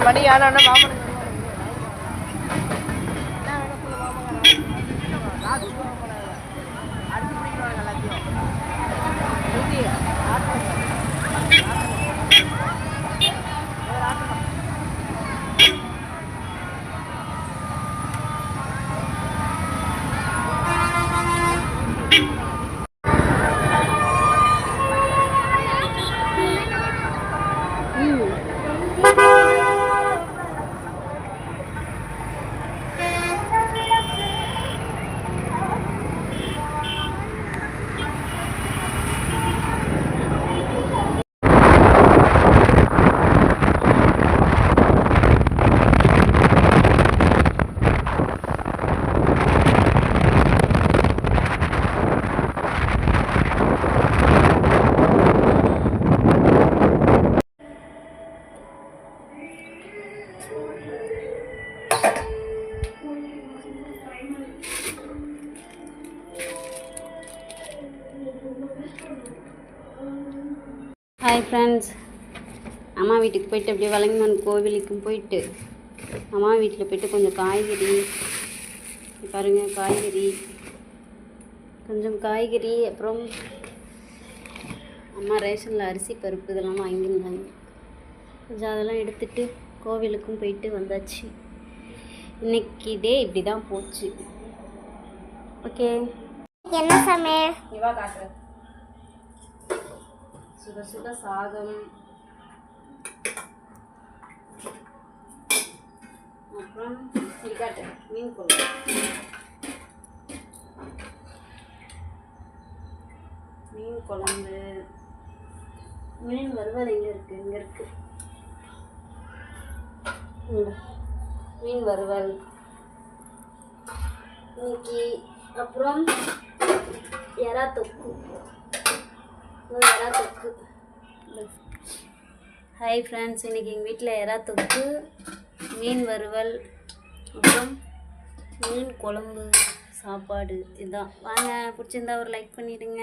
மணி ஆனால் மாமன் hi friends, அம்மா வீட்டுக்கு போயிட்டு அப்படியே வலங்கம்மன் கோவிலுக்கும் போயிட்டு அம்மா வீட்டில் போயிட்டு கொஞ்சம் காய்கறி பாருங்கள், கொஞ்சம் காய்கறி அப்புறம் அம்மா ரேஷனில் அரிசி பருப்பு இதெல்லாம் வாங்கியிருந்தாங்க. கொஞ்சம் அதெல்லாம் எடுத்துகிட்டு கோவிலுக்கும் போயிட்டு வந்தாச்சு. இன்னைக்கு டே இப்படி தான் போச்சு. ஓகே, என்ன சமையல்? இவா காட்டுறேன். சுட சுட சாதம், அப்புறம் காட்டு மீன் குழம்பு. மீன் குழம்பு, மீன் வறுவல் எங்கே இருக்குது? இங்கே இருக்குது மீன் வறுவல் இன்னைக்கு. அப்புறம் எறா தொக்கு. ஹாய் ஃப்ரெண்ட்ஸ், இன்றைக்கி எங்கள் வீட்டில் எறா தொக்கு, மீன் வறுவல், அப்புறம் மீன் குழம்பு, சாப்பாடு. இதுதான். வாங்க, பிடிச்சிருந்தா ஒரு லைக் பண்ணிவிடுங்க.